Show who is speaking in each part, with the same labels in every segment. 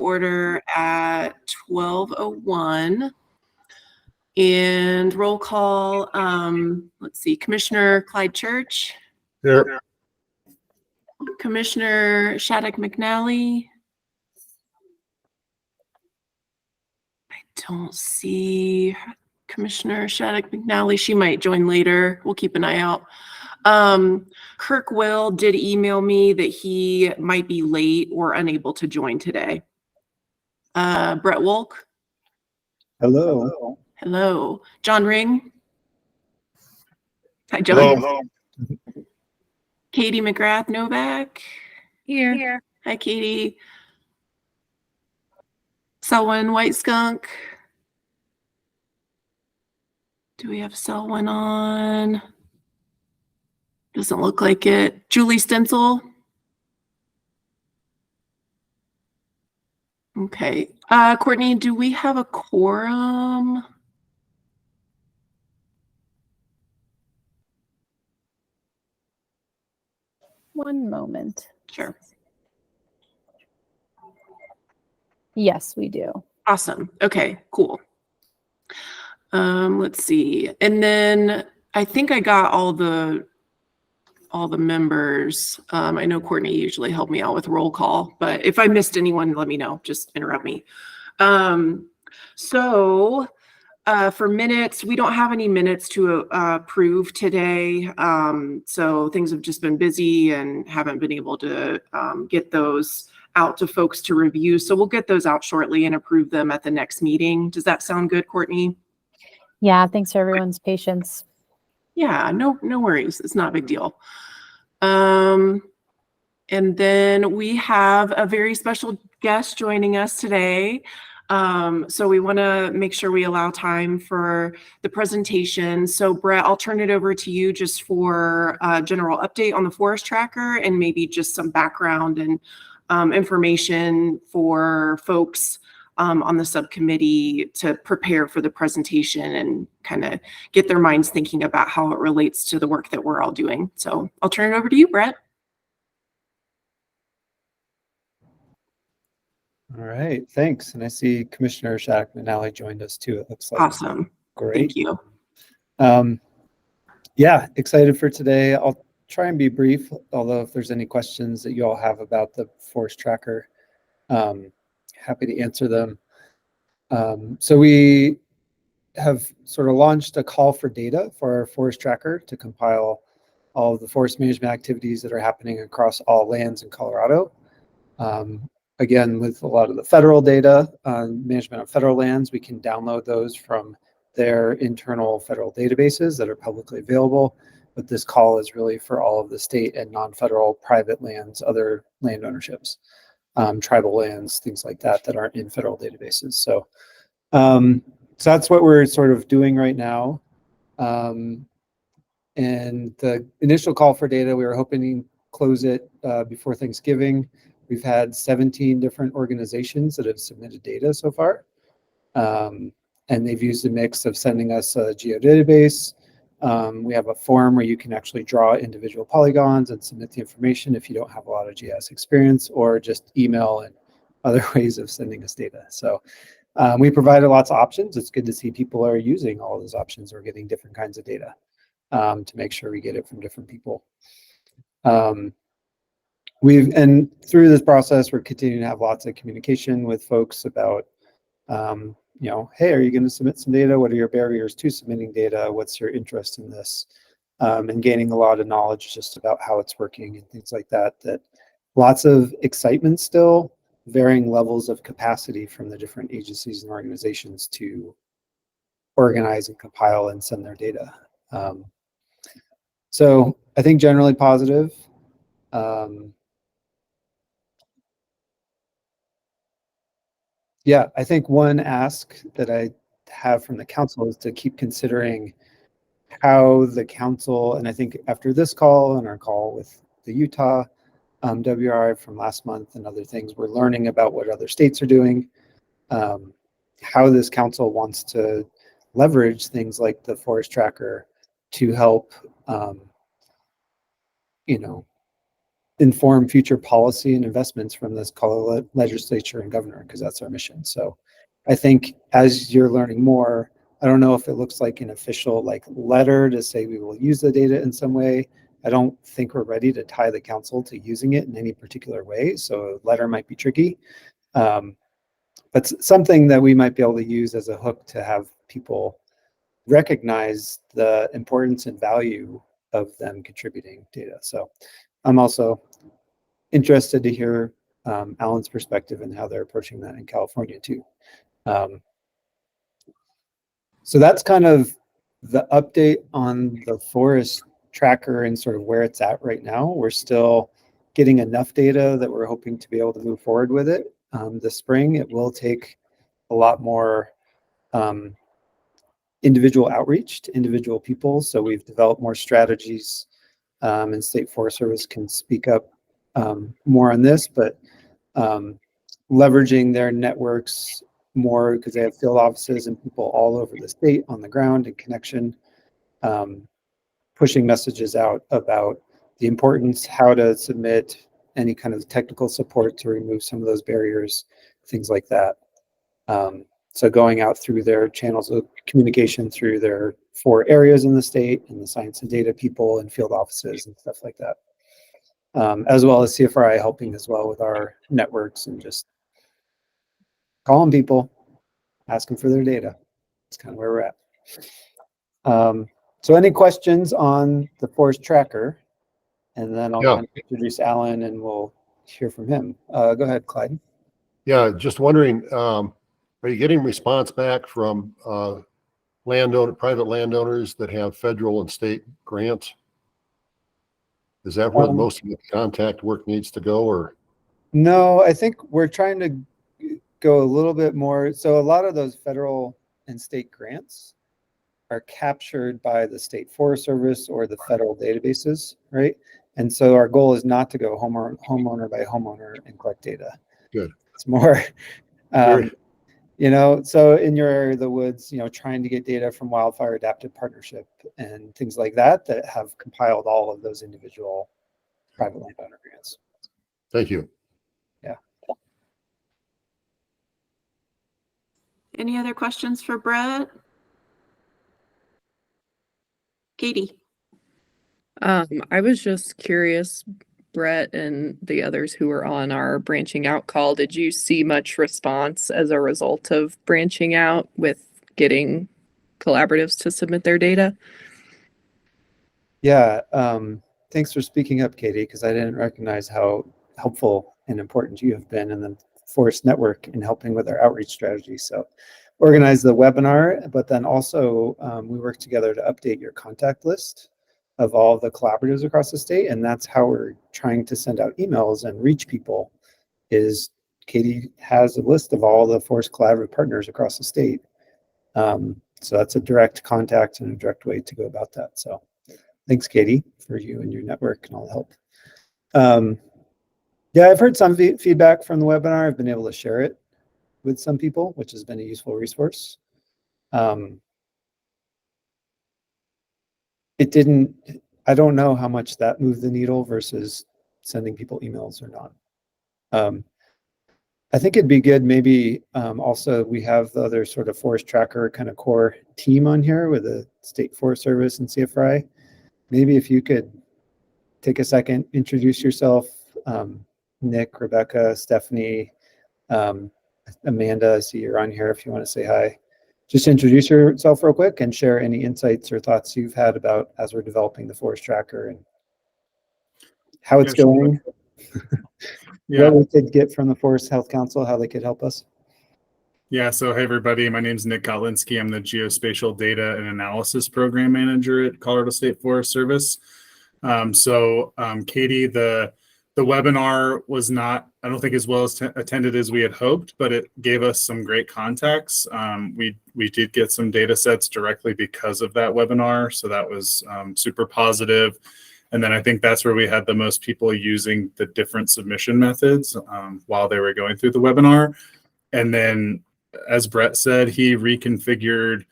Speaker 1: order at 12:01. And roll call, let's see, Commissioner Clyde Church.
Speaker 2: Here.
Speaker 1: Commissioner Shattuck McNally. I don't see Commissioner Shattuck McNally. She might join later. We'll keep an eye out. Kirk Will did email me that he might be late or unable to join today. Brett Wolk.
Speaker 2: Hello.
Speaker 1: Hello. John Ring. Hi, John.
Speaker 2: Hello.
Speaker 1: Katie McGrath Novak.
Speaker 3: Here.
Speaker 1: Hi, Katie. Selwyn White Skunk. Do we have Selwyn on? Doesn't look like it. Julie Stencil. Okay. Courtney, do we have a quorum?
Speaker 3: One moment.
Speaker 1: Sure.
Speaker 3: Yes, we do.
Speaker 1: Awesome. Okay, cool. Let's see. And then I think I got all the members. I know Courtney usually helped me out with roll call, but if I missed anyone, let me know. Just interrupt me. For minutes, we don't have any minutes to approve today. So things have just been busy and haven't been able to get those out to folks to review. So we'll get those out shortly and approve them at the next meeting. Does that sound good, Courtney?
Speaker 3: Yeah, thanks for everyone's patience.
Speaker 1: Yeah, no worries. It's not a big deal. And then we have a very special guest joining us today. So we want to make sure we allow time for the presentation. So Brett, I'll turn it over to you just for a general update on the Forest Tracker and maybe just some background and information for folks on the subcommittee to prepare for the presentation and kind of get their minds thinking about how it relates to the work that we're all doing. So I'll turn it over to you, Brett.
Speaker 2: All right, thanks. And I see Commissioner Shattuck McNally joined us too, it looks like.
Speaker 1: Awesome.
Speaker 2: Great.
Speaker 1: Thank you.
Speaker 2: Yeah, excited for today. I'll try and be brief, although if there's any questions that you all have about the Forest Tracker, happy to answer them. So we have sort of launched a call for data for our Forest Tracker to compile all of the forest management activities that are happening across all lands in Colorado. Again, with a lot of the federal data on management of federal lands, we can download those from their internal federal databases that are publicly available. But this call is really for all of the state and non-federal private lands, other land ownerships, tribal lands, things like that, that aren't in federal databases. So that's what we're sort of doing right now. And the initial call for data, we were hoping to close it before Thanksgiving. We've had 17 different organizations that have submitted data so far. And they've used a mix of sending us a geodatabase. We have a form where you can actually draw individual polygons and submit the information if you don't have a lot of GIS experience, or just email and other ways of sending us data. So we provided lots of options. It's good to see people are using all those options or getting different kinds of data to make sure we get it from different people. And through this process, we're continuing to have lots of communication with folks about, you know, hey, are you going to submit some data? What are your barriers to submitting data? What's your interest in this? And gaining a lot of knowledge just about how it's working and things like that. That lots of excitement still, varying levels of capacity from the different agencies and organizations to organize and compile and send their data. So I think generally positive. Yeah, I think one ask that I have from the council is to keep considering how the council, and I think after this call and our call with the Utah WRI from last month and other things, we're learning about what other states are doing, how this council wants to leverage things like the Forest Tracker to help, you know, inform future policy and investments from this legislature and governor, because that's our mission. So I think as you're learning more, I don't know if it looks like an official like letter to say we will use the data in some way. I don't think we're ready to tie the council to using it in any particular way. So a letter might be tricky. But something that we might be able to use as a hook to have people recognize the importance and value of them contributing data. So I'm also interested to hear Alan's perspective and how they're approaching that in California too. So that's kind of the update on the forest tracker and sort of where it's at right now. We're still getting enough data that we're hoping to be able to move forward with it this spring. It will take a lot more individual outreach to individual people. So we've developed more strategies, and State Forest Service can speak up more on this, but leveraging their networks more because they have field offices and people all over the state on the ground in connection, pushing messages out about the importance, how to submit any kind of technical support to remove some of those barriers, things like that. So going out through their channels of communication through their 4 areas in the state and the science and data people and field offices and stuff like that. As well as CFRI helping as well with our networks and just calling people, asking for their data. That's kind of where we're at. So any questions on the forest tracker? And then I'll kind of introduce Alan and we'll hear from him. Go ahead, Clyde.
Speaker 4: Yeah, just wondering, are you getting response back from private landowners that have federal and state grants? Is that where most of the contact work needs to go, or?
Speaker 2: No, I think we're trying to go a little bit more. So a lot of those federal and state grants are captured by the State Forest Service or the federal databases, right? And so our goal is not to go homeowner by homeowner and collect data.
Speaker 4: Good.
Speaker 2: It's more, you know, so in your area of the woods, you know, trying to get data from Wildfire Adaptive Partnership and things like that that have compiled all of those individual private landowner grants.
Speaker 4: Thank you.
Speaker 2: Yeah.
Speaker 1: Any other questions for Brett? Katie.
Speaker 5: I was just curious, Brett and the others who were on our branching out call, did you see much response as a result of branching out with getting collaboratives to submit their data?
Speaker 2: Yeah, thanks for speaking up, Katie, because I didn't recognize how helpful and important you have been in the Forest Network in helping with our outreach strategy. So organize the webinar, but then also we work together to update your contact list of all the collaboratives across the state. And that's how we're trying to send out emails and reach people is Katie has a list of all the Forest Collaborative partners across the state. So that's a direct contact and a direct way to go about that. So thanks, Katie, for you and your network and all the help. Yeah, I've heard some feedback from the webinar. I've been able to share it with some people, which has been a useful resource. I don't know how much that moved the needle versus sending people emails or not. I think it'd be good maybe also we have the other sort of forest tracker kind of core team on here with the State Forest Service and CFRI. Maybe if you could take a second, introduce yourself, Nick, Rebecca, Stephanie, Amanda, I see you're on here if you want to say hi. Just introduce yourself real quick and share any insights or thoughts you've had about as we're developing the forest tracker and how it's going.
Speaker 6: Yeah.
Speaker 2: What we could get from the Forest Health Council, how they could help us.
Speaker 6: Yeah, so hey everybody, my name is Nick Kotlinski. I'm the Geospatial Data and Analysis Program Manager at Colorado State Forest Service. Katie, the webinar was not, I don't think as well as attended as we had hoped, but it gave us some great contacts. We did get some data sets directly because of that webinar, so that was super positive. And then I think that's where we had the most people using the different submission methods while they were going through the webinar. And then, as Brett said, he reconfigured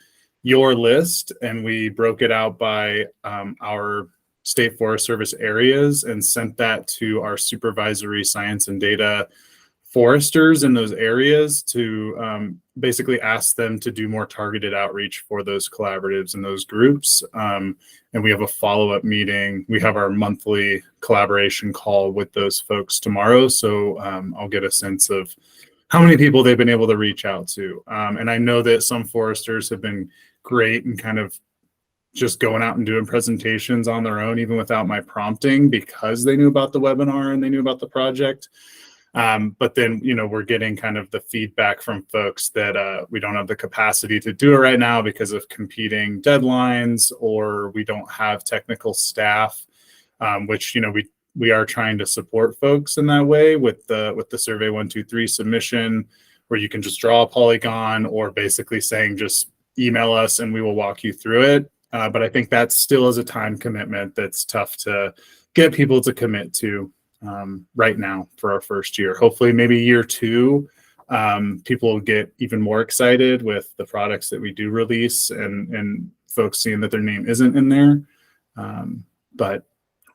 Speaker 6: your list and we broke it out by our State Forest Service areas and sent that to our supervisory science and data foresters in those areas to basically ask them to do more targeted outreach for those collaboratives and those groups. And we have a follow-up meeting. We have our monthly collaboration call with those folks tomorrow. So I'll get a sense of how many people they've been able to reach out to. And I know that some foresters have been great and kind of just going out and doing presentations on their own, even without my prompting, because they knew about the webinar and they knew about the project. But then, we're getting kind of the feedback from folks that we don't have the capacity to do it right now because of competing deadlines, or we don't have technical staff, which, we are trying to support folks in that way with the Survey 123 submission, where you can just draw a polygon, or basically saying just email us and we will walk you through it. But I think that still is a time commitment that's tough to get people to commit to right now for our first year. Hopefully maybe year 2, people will get even more excited with the products that we do release and folks seeing that their name isn't in there. But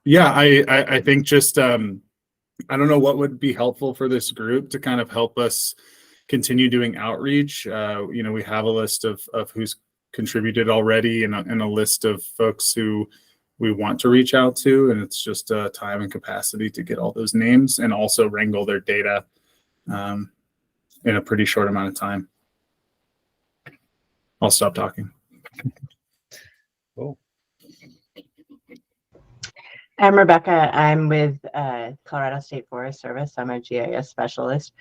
Speaker 6: yeah, I think just, I don't know what would be helpful for this group to kind of help us continue doing outreach. We have a list of who's contributed already and a list of folks who we want to reach out to, and it's just time and capacity to get all those names and also wrangle their data in a pretty short amount of time. I'll stop talking.
Speaker 2: Cool.
Speaker 7: I'm Rebecca. I'm with Colorado State Forest Service. I'm a GIS specialist.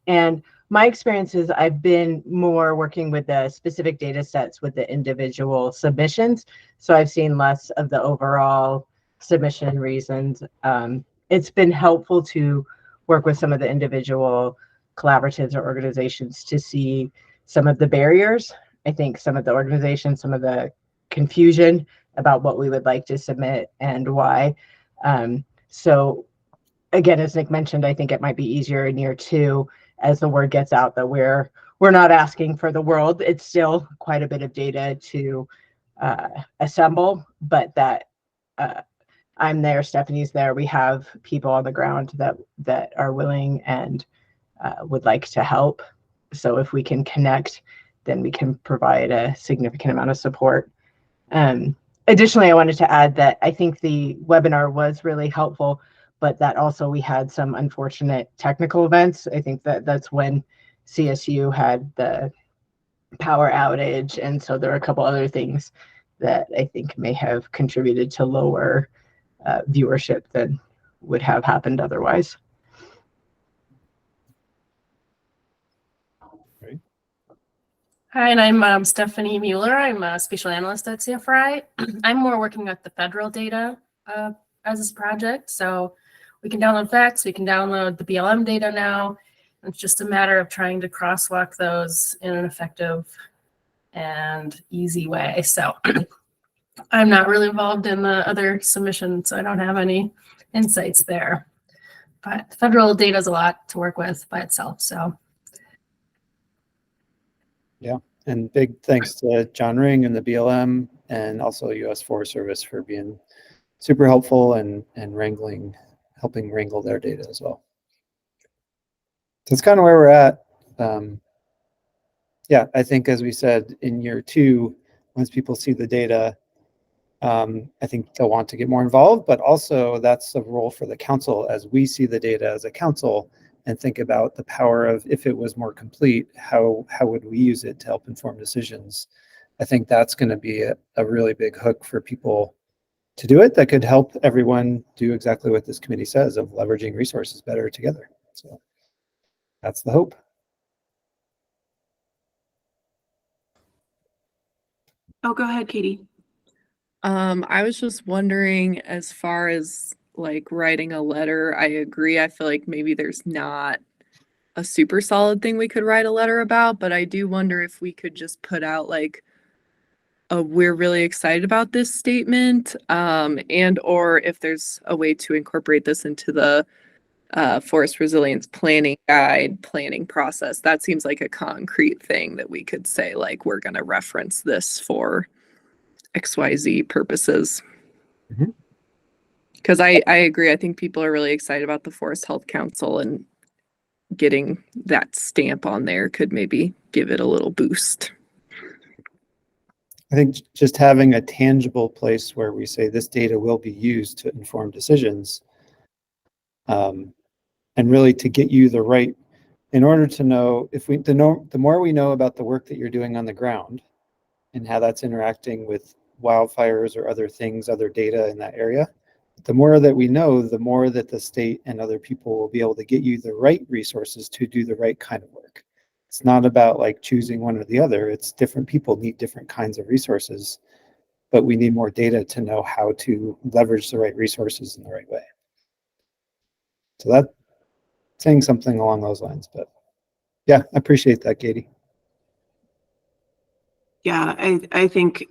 Speaker 7: And my experience is I've been more working with the specific data sets with the individual submissions. So I've seen less of the overall submission reasons. It's been helpful to work with some of the individual collaboratives or organizations to see some of the barriers. I think some of the organizations, some of the confusion about what we would like to submit and why. So again, as Nick mentioned, I think it might be easier in year 2 as the word gets out that we're not asking for the world. It's still quite a bit of data to assemble, but that I'm there, Stephanie's there. We have people on the ground that are willing and would like to help. So if we can connect, then we can provide a significant amount of support. Additionally, I wanted to add that I think the webinar was really helpful, but that also we had some unfortunate technical events. I think that's when CSU had the power outage. And so there are a couple other things that I think may have contributed to lower viewership than would have happened otherwise.
Speaker 8: Hi, and I'm Stephanie Mueller. I'm a spatial analyst at CFRI. I'm more working at the federal data as this project. So we can download facts, we can download the BLM data now. It's just a matter of trying to crosswalk those in an effective and easy way. So I'm not really involved in the other submissions, so I don't have any insights there. But federal data is a lot to work with by itself. So.
Speaker 2: Yeah, and big thanks to John Ring and the BLM and also U.S. Forest Service for being super helpful and helping wrangle their data as well. So that's kind of where we're at. Yeah, I think as we said, in year 2, once people see the data, I think they'll want to get more involved, but also that's a role for the council as we see the data as a council and think about the power of, if it was more complete, how would we use it to help inform decisions? I think that's going to be a really big hook for people to do it that could help everyone do exactly what this committee says of leveraging resources better together. So that's the hope.
Speaker 1: Oh, go ahead, Katie.
Speaker 5: I was just wondering, as far as like writing a letter, I agree. I feel like maybe there's not a super solid thing we could write a letter about, but I do wonder if we could just put out like we're really excited about this statement, and or if there's a way to incorporate this into the forest resilience planning guide planning process. That seems like a concrete thing that we could say, like, we're going to reference this for XYZ purposes.
Speaker 2: Mm-hmm.
Speaker 5: Because I agree. I think people are really excited about the Forest Health Council, and getting that stamp on there could maybe give it a little boost.
Speaker 2: I think just having a tangible place where we say this data will be used to inform decisions, and really to get you the right, in order to know if we, the more we know about the work that you're doing on the ground and how that's interacting with wildfires or other things, other data in that area, the more that we know, the more that the state and other people will be able to get you the right resources to do the right kind of work. It's not about like choosing one or the other. It's different people need different kinds of resources, but we need more data to know how to leverage the right resources in the right way. So that's saying something along those lines, but yeah, I appreciate that, Katie.
Speaker 1: Yeah, I think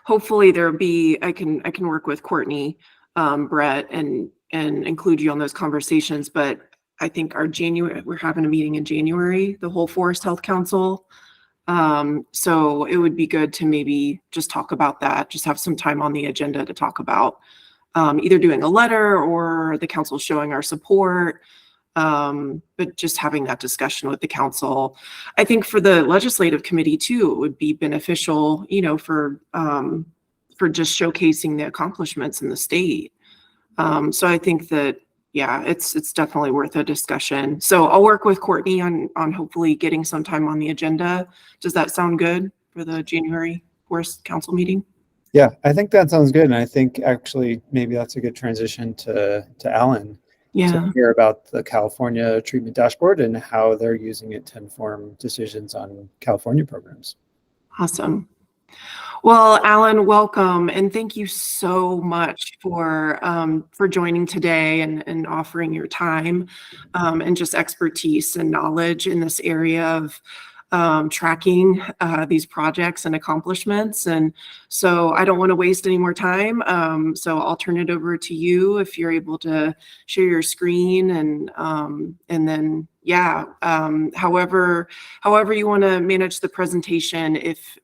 Speaker 1: hopefully there'll be, I can work with Courtney, Brett, and include you on those conversations. But I think we're having a meeting in January, the whole Forest Health Council. So it would be good to maybe just talk about that, just have some time on the agenda to talk about either doing a letter or the council showing our support. But just having that discussion with the council. I think for the legislative committee too, it would be beneficial, for just showcasing the accomplishments in the state. So I think that, yeah, it's definitely worth a discussion. So I'll work with Courtney on hopefully getting some time on the agenda. Does that sound good for the January Forest Council meeting?
Speaker 2: Yeah, I think that sounds good. And I think actually maybe that's a good transition to Alan.
Speaker 1: Yeah.
Speaker 2: To hear about the California treatment dashboard and how they're using it to inform decisions on California programs.
Speaker 1: Awesome. Well, Alan, welcome, and thank you so much for joining today and offering your time and just expertise and knowledge in this area of tracking these projects and accomplishments. And so I don't want to waste any more time. So I'll turn it over to you if you're able to share your screen and then, yeah, however you want to manage the presentation. If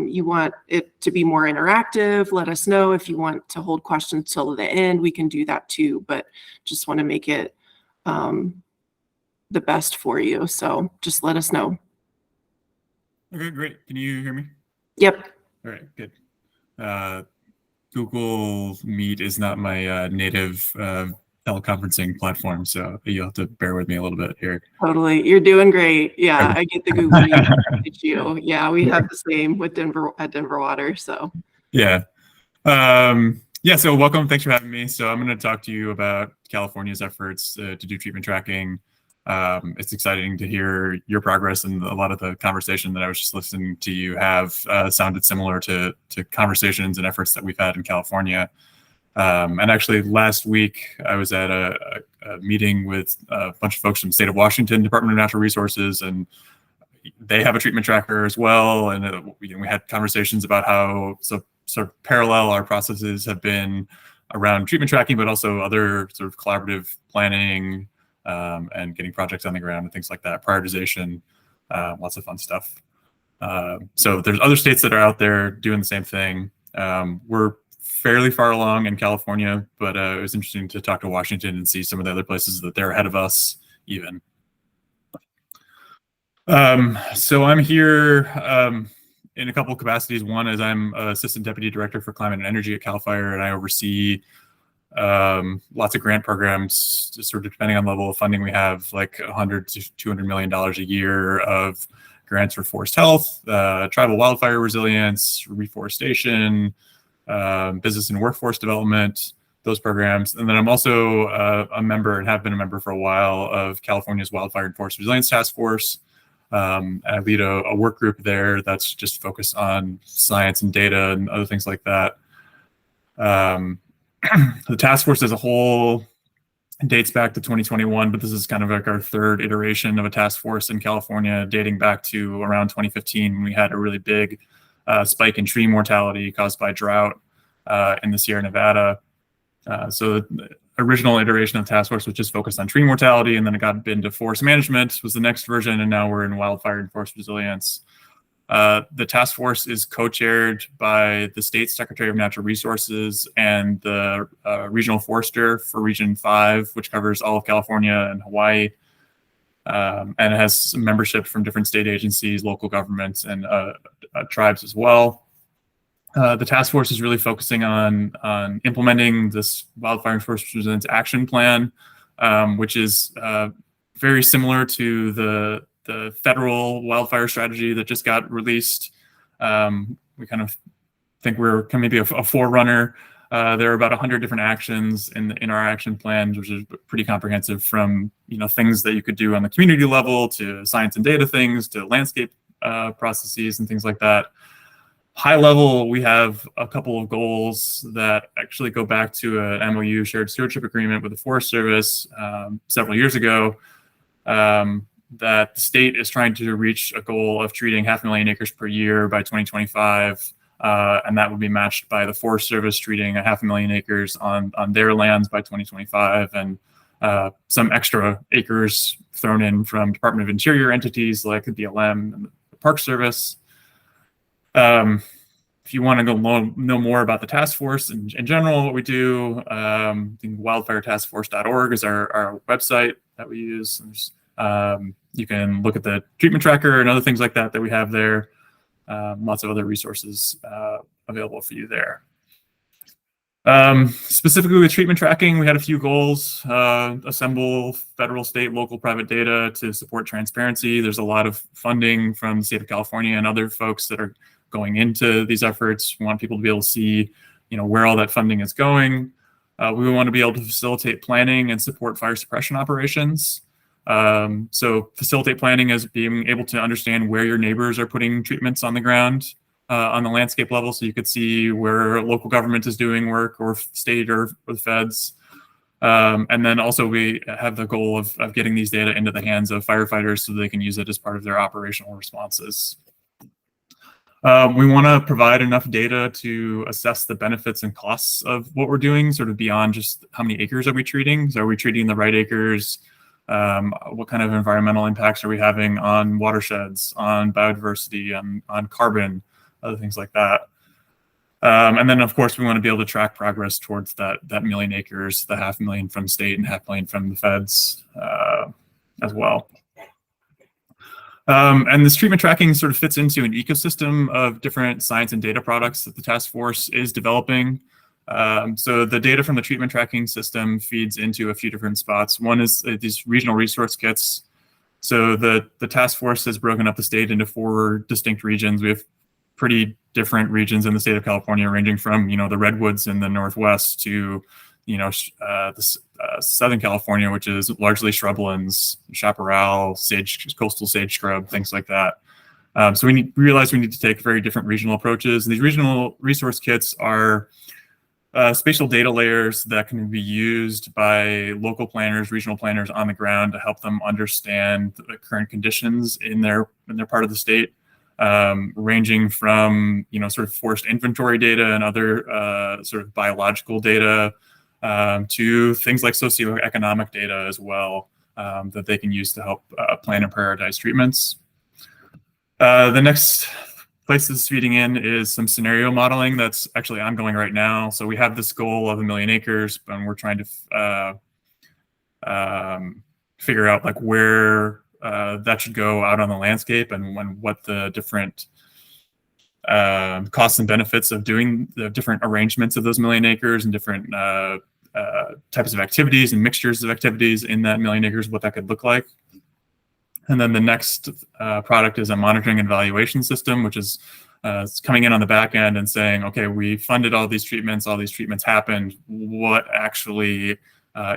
Speaker 1: you want it to be more interactive, let us know. If you want to hold questions till the end, we can do that too, but just want to make it the best for you. So just let us know.
Speaker 9: Okay, great. Can you hear me?
Speaker 1: Yep.
Speaker 9: All right, good. Google Meet is not my native teleconferencing platform, so you'll have to bear with me a little bit here.
Speaker 1: Totally. You're doing great. Yeah, I get the Google Meet issue. Yeah, we have the same with Denver Water, so.
Speaker 9: Yeah. Yeah, so welcome. Thanks for having me. So I'm going to talk to you about California's efforts to do treatment tracking. It's exciting to hear your progress, and a lot of the conversation that I was just listening to you have sounded similar to conversations and efforts that we've had in California. And actually last week I was at a meeting with a bunch of folks from the state of Washington, Department of Natural Resources, and they have a treatment tracker as well. And we had conversations about how sort of parallel our processes have been around treatment tracking, but also other sort of collaborative planning, and getting projects on the ground and things like that, prioritization, lots of fun stuff. So there's other states that are out there doing the same thing. We're fairly far along in California, but it was interesting to talk to Washington and see some of the other places that they're ahead of us even. So I'm here in a couple of capacities. One is I'm Assistant Deputy Director for Climate and Energy at CAL FIRE, and I oversee lots of grant programs, just sort of depending on the level of funding we have, like $100 to $200 million a year of grants for forest health, tribal wildfire resilience, reforestation, business and workforce development, those programs. And then I'm also a member, and have been a member for a while, of California's Wildfire and Forest Resilience Task Force. I lead a work group there that's just focused on science and data and other things like that. The task force as a whole dates back to 2021, but this is kind of like our third iteration of a task force in California, dating back to around 2015 when we had a really big spike in tree mortality caused by drought in the Sierra Nevada. So the original iteration of the task force was just focused on tree mortality, and then it got into forest management was the next version, and now we're in wildfire and forest resilience. The task force is co-chaired by the state Secretary of Natural Resources and the regional forester for Region 5, which covers all of California and Hawaii. And it has some membership from different state agencies, local governments, and tribes as well. The task force is really focusing on implementing this Wildfire First Resilience Action Plan, which is very similar to the federal wildfire strategy that just got released. We kind of think we're maybe a forerunner. There are about 100 different actions in our action plan, which is pretty comprehensive, from things that you could do on the community level to science and data things to landscape processes and things like that. High level, we have a couple of goals that actually go back to an MOU, shared stewardship agreement with the Forest Service several years ago, that the state is trying to reach a goal of treating 500,000 acres per year by 2025. And that would be matched by the Forest Service treating 500,000 acres on their lands by 2025, and some extra acres thrown in from Department of Interior entities like the BLM and the Park Service. If you want to go know more about the task force in general, what we do, wildfiretaskforce.org is our website that we use. You can look at the treatment tracker and other things like that we have there. Lots of other resources available for you there. Specifically with treatment tracking, we had a few goals. Assemble federal, state, local, private data to support transparency. There's a lot of funding from the state of California and other folks that are going into these efforts. We want people to be able to see, where all that funding is going. We want to be able to facilitate planning and support fire suppression operations. So facilitate planning is being able to understand where your neighbors are putting treatments on the ground, on the landscape level, so you could see where local government is doing work, or state or the feds. And then also we have the goal of getting these data into the hands of firefighters so they can use it as part of their operational responses. We want to provide enough data to assess the benefits and costs of what we're doing, sort of beyond just how many acres are we treating. So are we treating the right acres? What kind of environmental impacts are we having on watersheds, on biodiversity, on carbon, other things like that. And then, of course, we want to be able to track progress towards that 1 million acres, the 500,000 from state and 500,000 from the feds as well. And this treatment tracking sort of fits into an ecosystem of different science and data products that the task force is developing. So the data from the treatment tracking system feeds into a few different spots. One is these regional resource kits. So the task force has broken up the state into 4 distinct regions. We have pretty different regions in the state of California, ranging from, the redwoods in the Northwest to, Southern California, which is largely shrublands, chaparral, coastal sage scrub, things like that. So we realize we need to take very different regional approaches. And these regional resource kits are spatial data layers that can be used by local planners, regional planners on the ground to help them understand the current conditions in their part of the state, ranging from sort of forest inventory data and other sort of biological data to things like socioeconomic data as well, that they can use to help plan and prioritize treatments. The next place this is feeding in is some scenario modeling that's actually ongoing right now. So we have this goal of 1 million acres, and we're trying to figure out like where that should go out on the landscape, and what the different costs and benefits of doing the different arrangements of those 1 million acres and different types of activities and mixtures of activities in that 1 million acres, what that could look like. And then the next product is a monitoring and evaluation system, which is it's coming in on the back end and saying, okay, we funded all these treatments happened. What actually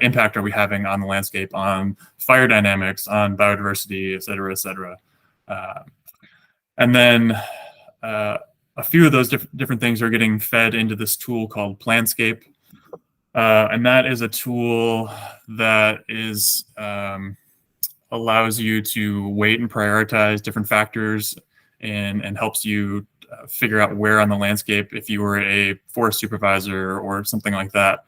Speaker 9: impact are we having on the landscape, on fire dynamics, on biodiversity, et cetera, et cetera. And then a few of those different things are getting fed into this tool called Planscape. And that is a tool that is allows you to weight and prioritize different factors and helps you figure out where on the landscape, if you were a forest supervisor or something like that,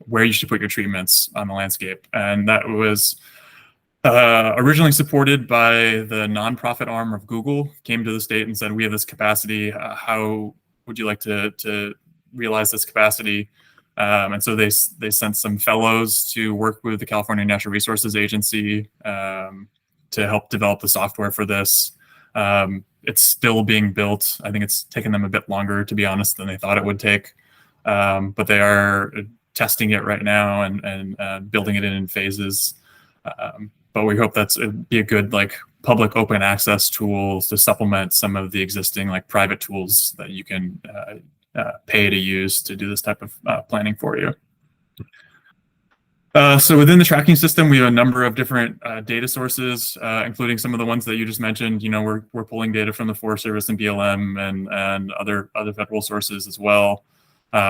Speaker 9: where you should put your treatments on the landscape. And that was Originally supported by the nonprofit arm of Google, came to the state and said, we have this capacity. How would you like to realize this capacity? And so they sent some fellows to work with the California Natural Resources Agency to help develop the software for this. It's still being built. I think it's taken them a bit longer, to be honest, than they thought it would take. But they are testing it right now and building it in phases. But we hope that's be a good like public open access tool to supplement some of the existing like private tools that you can pay to use to do this type of planning for you. So within the tracking system, we have a number of different data sources, including some of the ones that you just mentioned. You know, we're pulling data from the Forest Service and BLM and other federal sources as well.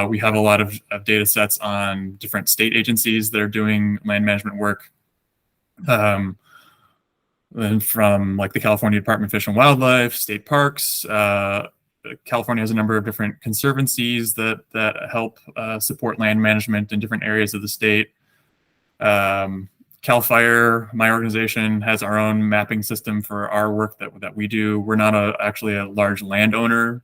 Speaker 9: We have a lot of data sets on different state agencies that are doing land management work. And from like the California Department of Fish and Wildlife, state parks, California has a number of different conservancies that help support land management in different areas of the state. CAL FIRE, my organization, has our own mapping system for our work that we do. We're not actually a large landowner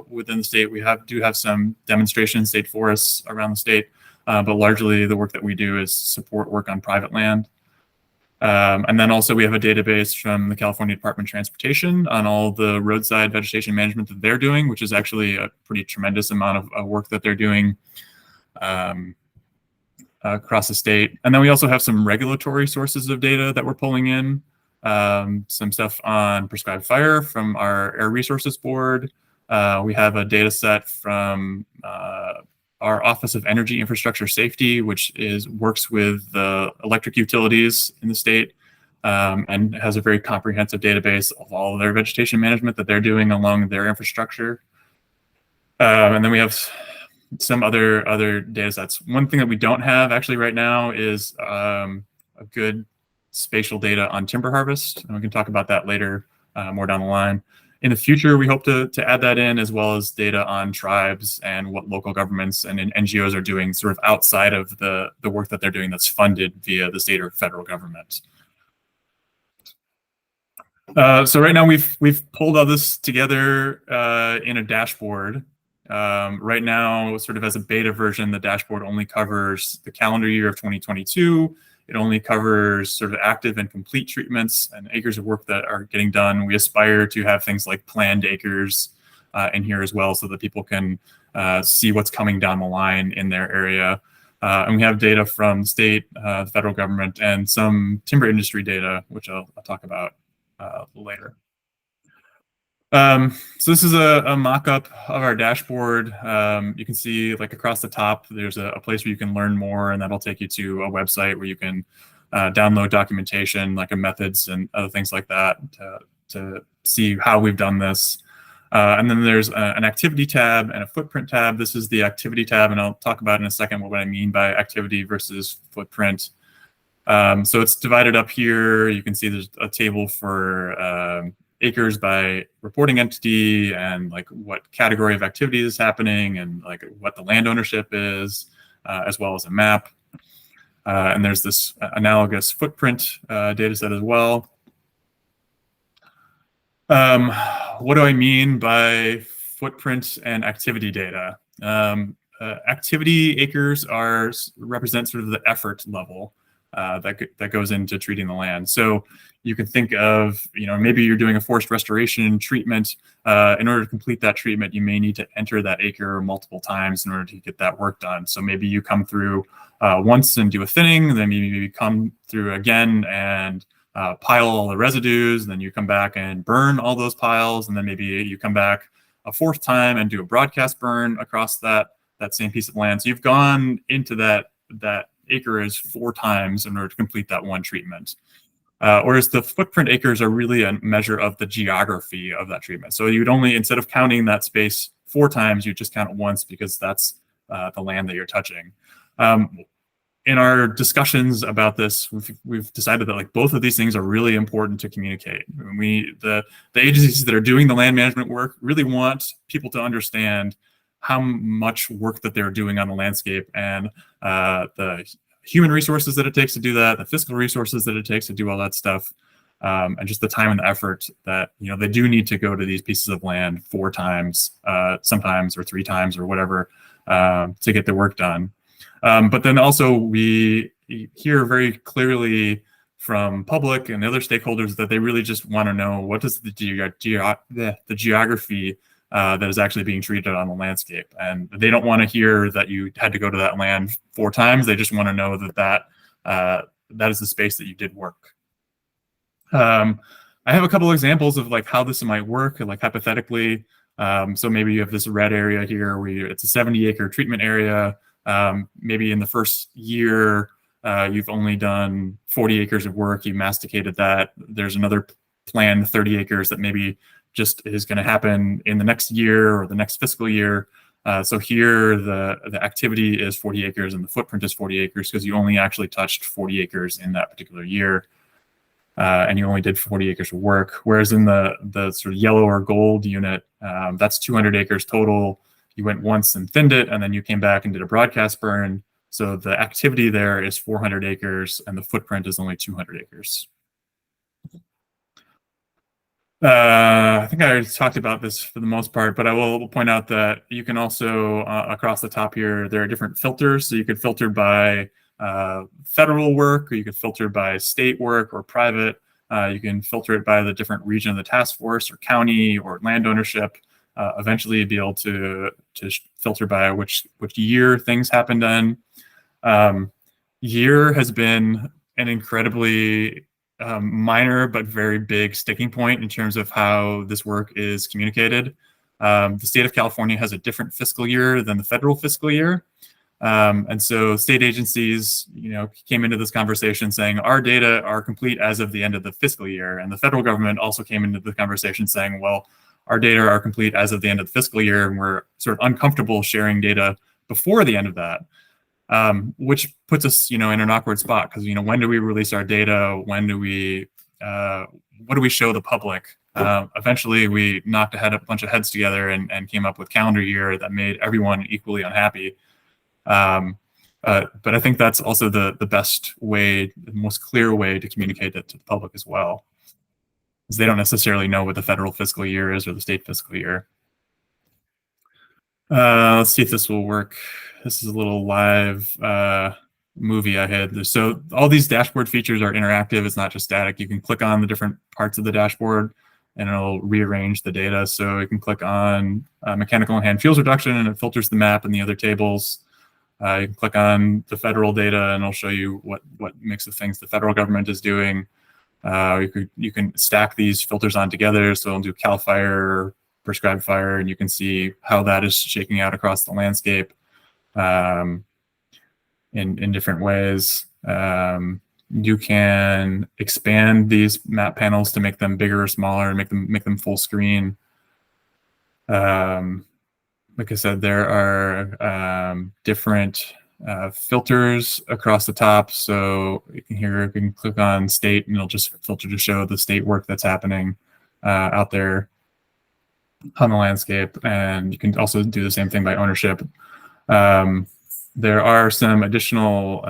Speaker 9: within the state. We do have some demonstration state forests around the state, but largely the work that we do is support work on private land. And then also we have a database from the California Department of Transportation on all the roadside vegetation management that they're doing, which is actually a pretty tremendous amount of work that they're doing across the state. And then we also have some regulatory sources of data that we're pulling in. Some stuff on prescribed fire from our Air Resources Board. We have a data set from our Office of Energy Infrastructure Safety, which works with the electric utilities in the state and has a very comprehensive database of all of their vegetation management that they're doing along their infrastructure. And then we have some other data sets. One thing that we don't have actually right now is a good spatial data on timber harvest, and we can talk about that later, more down the line. In the future, we hope to add that in, as well as data on tribes and what local governments and NGOs are doing sort of outside of the work that they're doing that's funded via the state or federal government. So right now we've pulled all this together in a dashboard. Right now, sort of as a beta version, the dashboard only covers the calendar year of 2022. It only covers sort of active and complete treatments and acres of work that are getting done. We aspire to have things like planned acres in here as well, so that people can see what's coming down the line in their area. And we have data from the state, the federal government, and some timber industry data, which I'll talk about later. So this is a mock-up of our dashboard. You can see like across the top, there's a place where you can learn more, and that'll take you to a website where you can download documentation, like methods and other things like that to see how we've done this. And then there's an activity tab and a footprint tab. This is the activity tab, and I'll talk about in a second what I mean by activity versus footprint. So it's divided up here. You can see there's a table for acres by reporting entity and like what category of activity is happening and like what the land ownership is, as well as a map. And there's this analogous footprint data set as well. What do I mean by footprint and activity data? Activity acres represent sort of the effort level that goes into treating the land. So you can think of, maybe you're doing a forest restoration treatment. In order to complete that treatment, you may need to enter that acre multiple times in order to get that work done. So maybe you come through once and do a thinning, then maybe you come through again and pile all the residues, and then you come back and burn all those piles, and then maybe you come back a fourth time and do a broadcast burn across that same piece of land. So you've gone into that acreage 4 times in order to complete that one treatment. Whereas the footprint acres are really a measure of the geography of that treatment. So you'd only, instead of counting that space 4 times, you just count it once because that's the land that you're touching. In our discussions about this, we've decided that like both of these things are really important to communicate. The agencies that are doing the land management work really want people to understand how much work that they're doing on the landscape and the human resources that it takes to do that, the fiscal resources that it takes to do all that stuff, and just the time and the effort that, you know, they do need to go to these pieces of land 4 times, sometimes, or 3 times, or whatever, to get the work done. But then also we hear very clearly from public and other stakeholders that they really just want to know what does the geography that is actually being treated on the landscape. And they don't want to hear that you had to go to that land 4 times. They just want to know that that is the space that you did work. I have a couple of examples of like how this might work, like hypothetically. So maybe you have this red area here where it's a 70-acre treatment area. Maybe in the first year, you've only done 40 acres of work. You masticated that. There's another planned 30 acres that maybe just is going to happen in the next year or the next fiscal year. So here the activity is 40 acres and the footprint is 40 acres because you only actually touched 40 acres in that particular year. And you only did 40 acres of work. Whereas in the sort of yellow or gold unit, that's 200 acres total. You went once and thinned it, and then you came back and did a broadcast burn. So the activity there is 400 acres and the footprint is only 200 acres. I think I already talked about this for the most part, but I will point out that you can also, across the top here, there are different filters. So you could filter by federal work, or you could filter by state work or private. You can filter it by the different region of the task force or county or land ownership. Eventually you'd be able to filter by which year things happened in. Year has been an incredibly minor but very big sticking point in terms of how this work is communicated. The state of California has a different fiscal year than the federal fiscal year. And so state agencies, you know, came into this conversation saying our data are complete as of the end of the fiscal year. And the federal government also came into the conversation saying, well, our data are complete as of the end of the fiscal year, and we're sort of uncomfortable sharing data before the end of that. Which puts us, you know, in an awkward spot because, you know, when do we release our data? When do we, what do we show the public? Eventually, we knocked a bunch of heads together and came up with calendar year that made everyone equally unhappy. But I think that's also the best way, the most clear way to communicate it to the public as well, because they don't necessarily know what the federal fiscal year is or the state fiscal year. Let's see if this will work. This is a little live movie I had. So all these dashboard features are interactive. It's not just static. You can click on the different parts of the dashboard and it'll rearrange the data. So you can click on mechanical and hand fuels reduction and it filters the map and the other tables. You can click on the federal data and it'll show you what mix of things the federal government is doing. You can stack these filters on together. So it'll do CAL FIRE, prescribed fire, and you can see how that is shaking out across the landscape in different ways. You can expand these map panels to make them bigger or smaller, make them full screen. Like I said, there are different filters across the top. So you can click on state and it'll just filter to show the state work that's happening out there on the landscape. And you can also do the same thing by ownership. There are some additional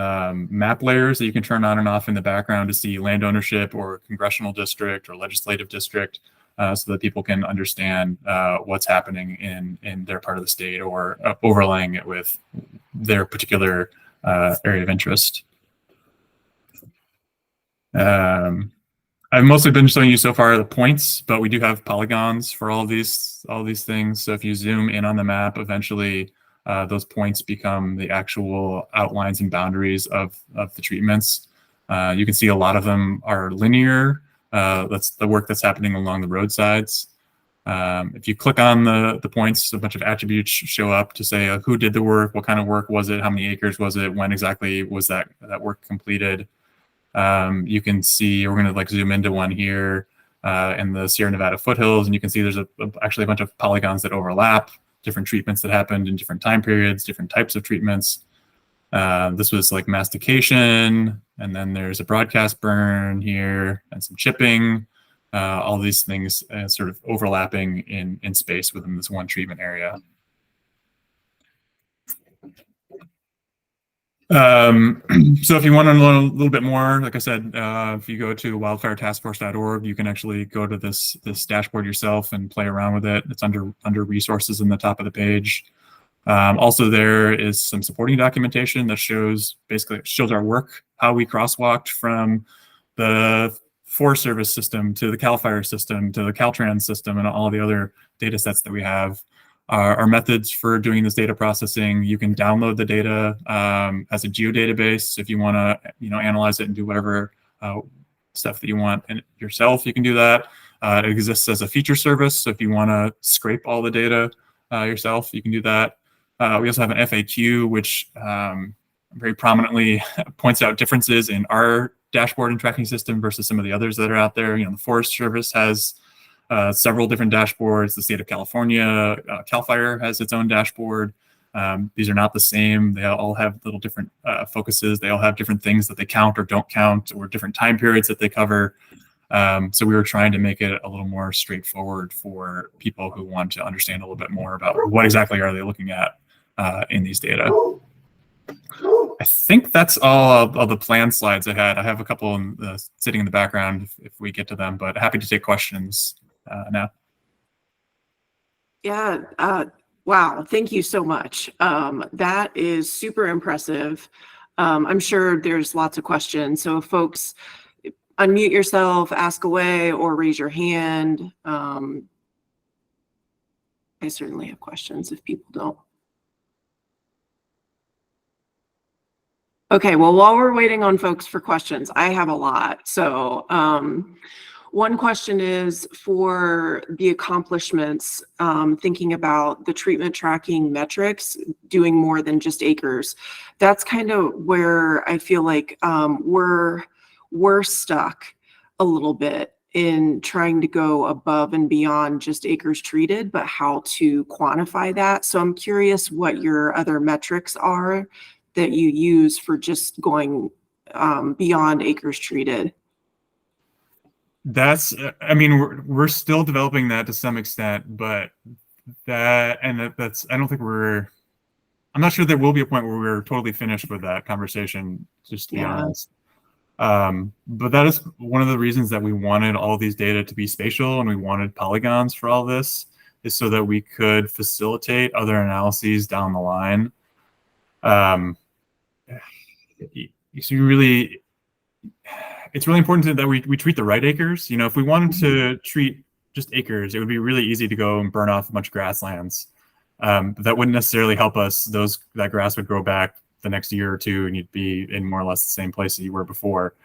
Speaker 9: map layers that you can turn on and off in the background to see land ownership or congressional district or legislative district, so that people can understand what's happening in their part of the state or overlaying it with their particular area of interest. I've mostly been showing you so far the points, but we do have polygons for all these things. So if you zoom in on the map, eventually those points become the actual outlines and boundaries of the treatments. You can see a lot of them are linear. That's the work that's happening along the roadsides. If you click on the points, a bunch of attributes show up to say who did the work, what kind of work was it, how many acres was it, when exactly was that work completed. You can see, we're going to zoom into one here in the Sierra Nevada foothills, and you can see there's actually a bunch of polygons that overlap, different treatments that happened in different time periods, different types of treatments. This was like mastication, and then there's a broadcast burn here and some chipping, all these things sort of overlapping in space within this one treatment area. So if you want to learn a little bit more, like I said, if you go to wildfiretaskforce.org, you can actually go to this dashboard yourself and play around with it. It's under resources in the top of the page. Also, there is some supporting documentation that shows our work, how we crosswalked from the Forest Service system to the CAL FIRE system to the Caltrans system and all the other data sets that we have. Our methods for doing this data processing, you can download the data as a geodatabase. If you want to analyze it and do whatever stuff that you want yourself, you can do that. It exists as a feature service, so if you want to scrape all the data yourself, you can do that. We also have an FAQ, which very prominently points out differences in our dashboard and tracking system versus some of the others that are out there. The Forest Service has several different dashboards. The state of California, CAL FIRE has its own dashboard. These are not the same. They all have little different focuses. They all have different things that they count or don't count, or different time periods that they cover. So we were trying to make it a little more straightforward for people who want to understand a little bit more about what exactly are they looking at in these data. I think that's all of the plan slides I had. I have a couple sitting in the background if we get to them, but happy to take questions now.
Speaker 1: Yeah. Wow. Thank you so much. That is super impressive. I'm sure there's lots of questions. So if folks unmute yourself, ask away, or raise your hand. I certainly have questions if people don't. Okay, well, while we're waiting on folks for questions, I have a lot. So one question is for the accomplishments, thinking about the treatment tracking metrics, doing more than just acres. That's kind of where I feel like we're stuck a little bit in trying to go above and beyond just acres treated, but how to quantify that. So I'm curious what your other metrics are that you use for just going beyond acres treated.
Speaker 9: That's, I mean, we're still developing that to some extent, but that's, I don't think I'm not sure there will be a point where we're totally finished with that conversation, just to be honest. But that is one of the reasons that we wanted all these data to be spatial and we wanted polygons for all this, is so that we could facilitate other analyses down the line. So it's really important that we treat the right acres. If we wanted to treat just acres, it would be really easy to go and burn off a bunch of grasslands. But that wouldn't necessarily help us. That grass would grow back the next year or two, and you'd be in more or less the same place that you were before.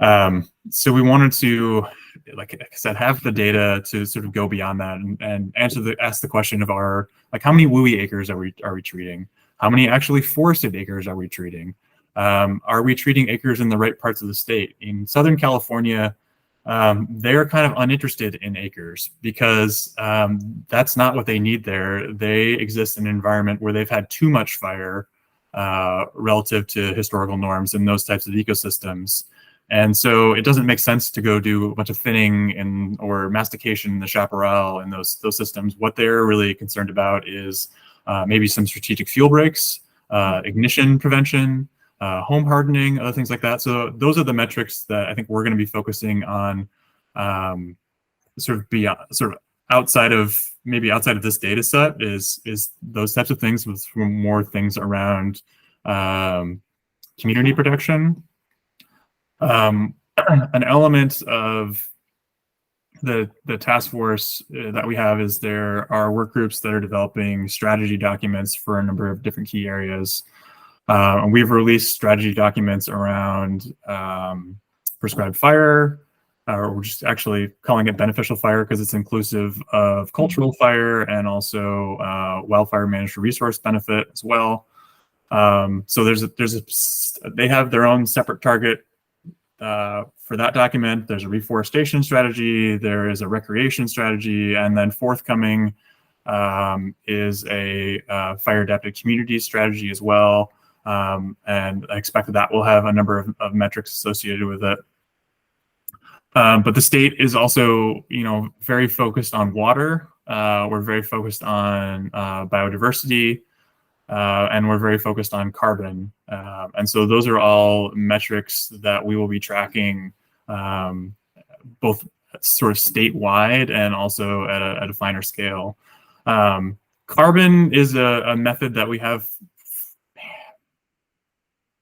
Speaker 9: So we wanted to, like I said, have the data to sort of go beyond that and ask the question of how many WUI acres are we treating? How many actually forested acres are we treating? Are we treating acres in the right parts of the state? In Southern California, they're kind of uninterested in acres because that's not what they need there. They exist in an environment where they've had too much fire relative to historical norms in those types of ecosystems. And so it doesn't make sense to go do a bunch of thinning or mastication in the chaparral and those systems. What they're really concerned about is maybe some strategic fuel breaks, ignition prevention, home hardening, other things like that. So those are the metrics that I think we're going to be focusing on, sort of outside of this data set is those types of things with more things around community protection. An element of the task force that we have is there are work groups that are developing strategy documents for a number of different key areas. And we've released strategy documents around prescribed fire, or we're just actually calling it beneficial fire because it's inclusive of cultural fire and also wildfire managed resource benefit as well. So they have their own separate target for that document. There's a reforestation strategy, there is a recreation strategy, and then forthcoming is a fire adapted community strategy as well. And I expect that will have a number of metrics associated with it. But the state is also, very focused on water. We're very focused on biodiversity. and we're very focused on carbon. And so those are all metrics that we will be tracking, both sort of statewide and also at a finer scale. Carbon is a method that we have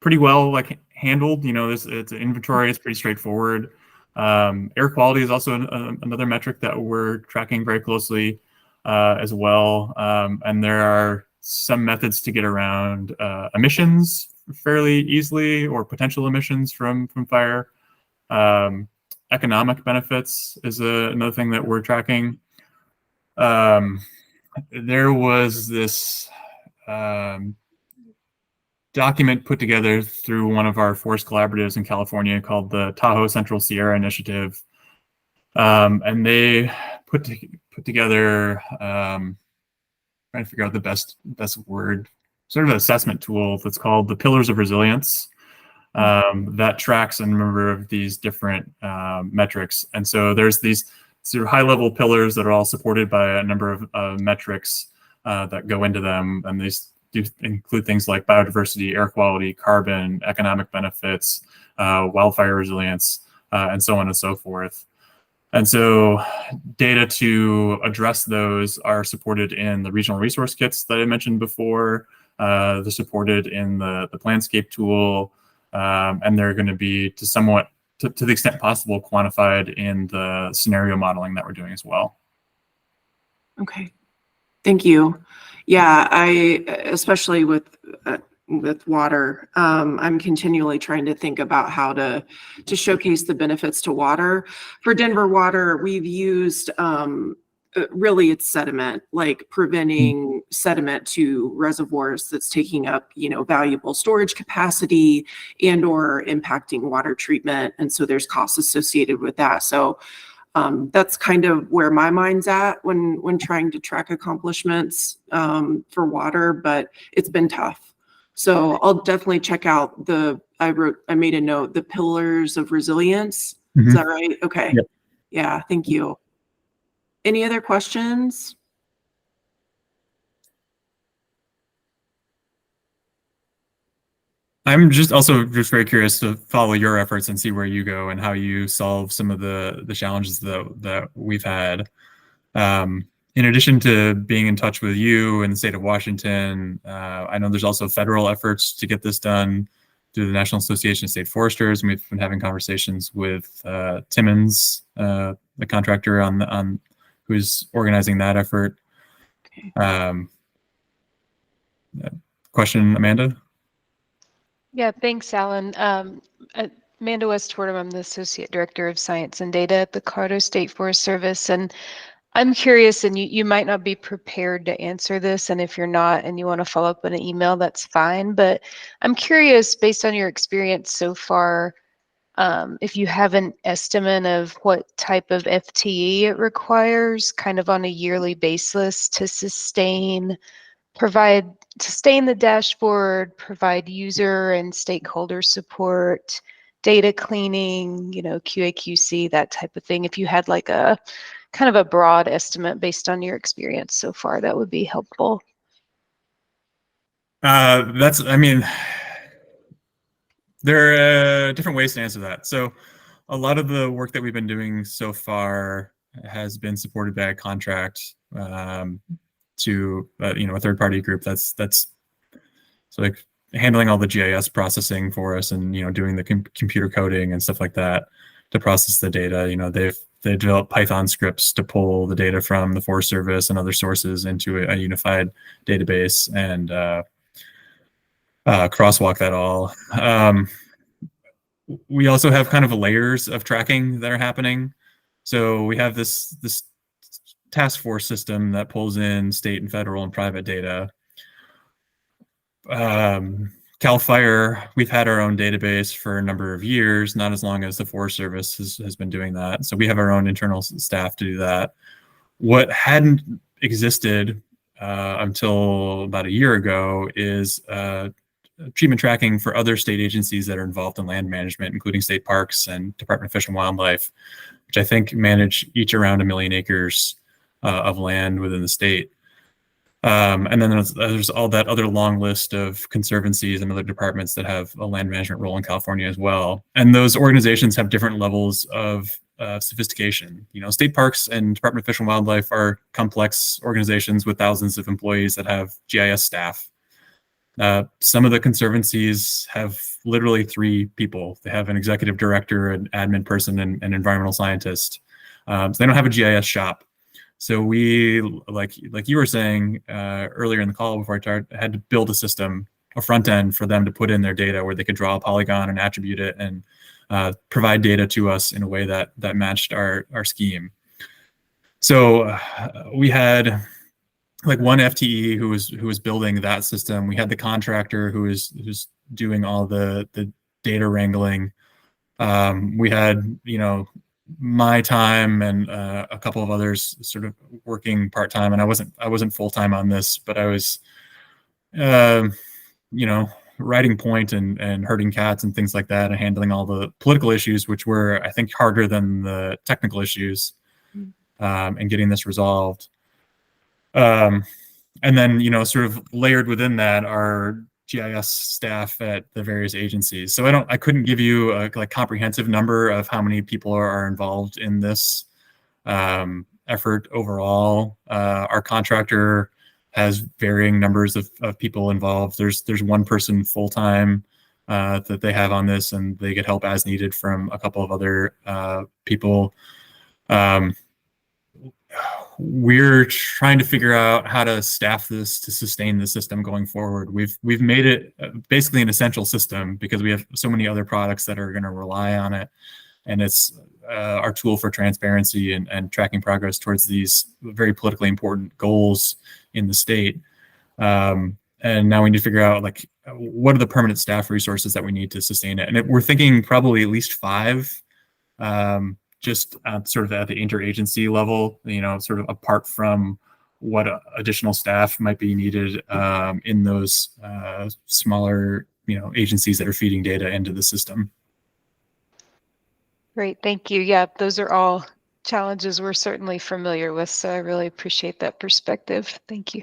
Speaker 9: pretty well handled. It's an inventory. It's pretty straightforward. Air quality is also another metric that we're tracking very closely as well. And there are some methods to get around emissions fairly easily, or potential emissions from fire. Economic benefits is another thing that we're tracking. There was this document put together through one of our forest collaboratives in California called the Tahoe Central Sierra Initiative. And they put together, trying to figure out the best word, sort of an assessment tool that's called the Pillars of Resilience, that tracks a number of these different metrics. And so there's these sort of high-level pillars that are all supported by a number of metrics that go into them. And these do include things like biodiversity, air quality, carbon, economic benefits, wildfire resilience, and so on and so forth. And so data to address those are supported in the regional resource kits that I mentioned before. They're supported in the Planscape tool, and they're going to be to the extent possible quantified in the scenario modeling that we're doing as well.
Speaker 1: Okay, thank you. Yeah, especially with water, I'm continually trying to think about how to showcase the benefits to water. For Denver Water, we've used really it's sediment, like preventing sediment to reservoirs that's taking up, valuable storage capacity and or impacting water treatment. And so there's costs associated with that. So that's kind of where my mind's at when trying to track accomplishments for water, but it's been tough. So I'll definitely check out I made a note, the Pillars of Resilience. Is that right? Okay.
Speaker 2: Yep.
Speaker 1: Yeah, thank you. Any other questions?
Speaker 9: I'm just very curious to follow your efforts and see where you go and how you solve some of the challenges that we've had. In addition to being in touch with you in the state of Washington, I know there's also federal efforts to get this done through the National Association of State Foresters, and we've been having conversations with Timmins, the contractor on who's organizing that effort.
Speaker 1: Okay.
Speaker 9: Question, Amanda?
Speaker 10: Yeah, thanks, Alan. Amanda West-Fordham, I'm the Associate Director of Science and Data at the Colorado State Forest Service. And I'm curious, and you might not be prepared to answer this, and if you're not and you want to follow up in an email, that's fine. But I'm curious, based on your experience so far, if you have an estimate of what type of FTE it requires kind of on a yearly basis to sustain the dashboard, provide user and stakeholder support, data cleaning, QA, QC, that type of thing. If you had like a kind of a broad estimate based on your experience so far, that would be helpful.
Speaker 9: There are different ways to answer that. So a lot of the work that we've been doing so far has been supported by a contract to a third-party group that's so like handling all the GIS processing for us and doing the computer coding and stuff like that to process the data. They develop Python scripts to pull the data from the Forest Service and other sources into a unified database and crosswalk that all. We also have kind of layers of tracking that are happening. So we have this task force system that pulls in state and federal and private data. CAL FIRE, we've had our own database for a number of years, not as long as the Forest Service has been doing that. So we have our own internal staff to do that. What hadn't existed until about a year ago is treatment tracking for other state agencies that are involved in land management, including state parks and Department of Fish and Wildlife, which I think manage each around 1 million acres of land within the state. And then there's all that other long list of conservancies and other departments that have a land management role in California as well. And those organizations have different levels of sophistication. You know, state parks and Department of Fish and Wildlife are complex organizations with thousands of employees that have GIS staff. Some of the conservancies have literally 3 people. They have an executive director, an admin person, and an environmental scientist. So they don't have a GIS shop. So we, like you were saying earlier in the call before I started, had to build a system, a front end for them to put in their data where they could draw a polygon and attribute it and provide data to us in a way that matched our scheme. So we had like one FTE who was building that system. We had the contractor who's doing all the data wrangling. We had, you know, my time and a couple of others sort of working part-time, and I wasn't full-time on this, but I was you know, writing point and herding cats and things like that, and handling all the political issues, which were, I think, harder than the technical issues, and getting this resolved. And then, you know, sort of layered within that are GIS staff at the various agencies. So I couldn't give you a like comprehensive number of how many people are involved in this effort overall. Our contractor has varying numbers of people involved. There's one person full-time that they have on this, and they get help as needed from a couple of other people. We're trying to figure out how to staff this to sustain the system going forward. We've made it basically an essential system because we have so many other products that are going to rely on it, and it's our tool for transparency and tracking progress towards these very politically important goals in the state. And now we need to figure out like what are the permanent staff resources that we need to sustain it. And we're thinking probably at least 5. Just sort of at the interagency level, you know, sort of apart from what additional staff might be needed in those smaller, you know, agencies that are feeding data into the system.
Speaker 10: Great, thank you. Yeah, those are all challenges we're certainly familiar with, so I really appreciate that perspective. Thank you.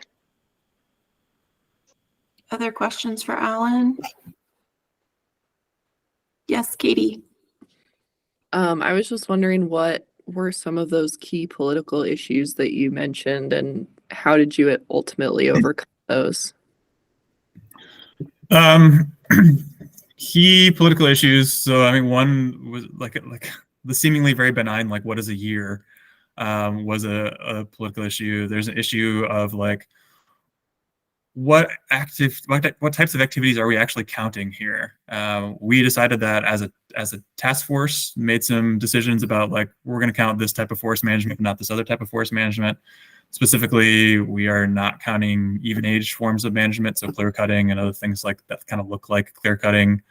Speaker 1: Other questions for Alan? Yes, Katie.
Speaker 5: I was just wondering, what were some of those key political issues that you mentioned, and how did you ultimately overcome those?
Speaker 9: Key political issues. So, I mean, one was like the seemingly very benign, like what is a year, was a political issue. There's an issue of like, what types of activities are we actually counting here? We decided that as a task force, made some decisions about like, we're going to count this type of forest management, but not this other type of forest management. Specifically, we are not counting even age forms of management, so clear cutting and other things like that kind of look like clear cutting,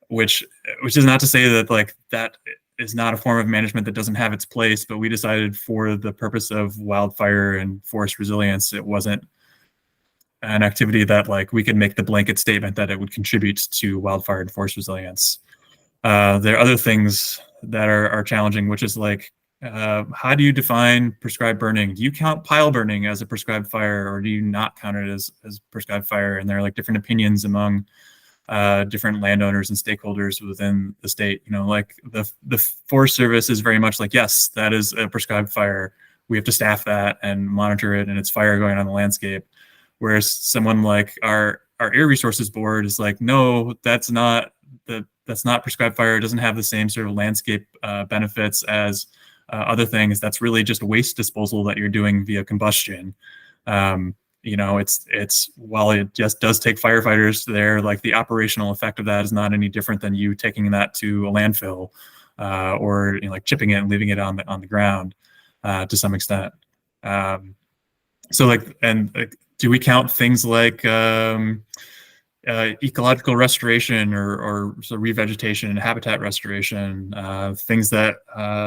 Speaker 9: which is not to say that like that is not a form of management that doesn't have its place, but we decided for the purpose of wildfire and forest resilience, it wasn't an activity that like we could make the blanket statement that it would contribute to wildfire and forest resilience. There are other things that are challenging, which is like, how do you define prescribed burning? Do you count pile burning as a prescribed fire, or do you not count it as prescribed fire? And there are like different opinions among different landowners and stakeholders within the state. You know, like the Forest Service is very much like, yes, that is a prescribed fire. We have to staff that and monitor it, and it's fire going on the landscape. Whereas someone like our Air Resources Board is like, no, that's not prescribed fire. It doesn't have the same sort of landscape benefits as other things. That's really just waste disposal that you're doing via combustion. You know, it's while it just does take firefighters there, like the operational effect of that is not any different than you taking that to a landfill or, you know, like chipping it and leaving it on the ground to some extent. So like, and do we count things like ecological restoration or so revegetation and habitat restoration, things that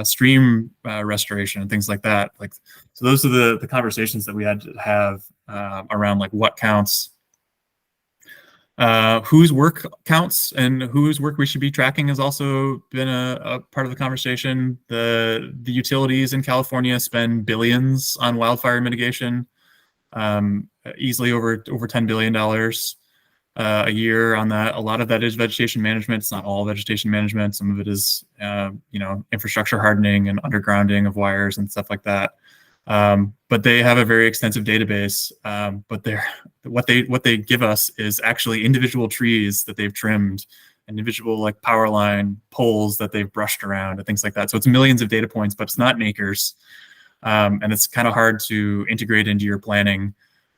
Speaker 9: stream restoration and things like that? Like, so those are the conversations that we had to have around like what counts, whose work counts, and whose work we should be tracking has also been a part of the conversation. The utilities in California spend billions on wildfire mitigation. easily over $10 billion a year on that. A lot of that is vegetation management. It's not all vegetation management. Some of it is, infrastructure hardening and undergrounding of wires and stuff like that. But they have a very extensive database. But what they give us is actually individual trees that they've trimmed, individual like power line poles that they've brushed around and things like that. So it's millions of data points, but it's not in acres. And it's kind of hard to integrate into your planning.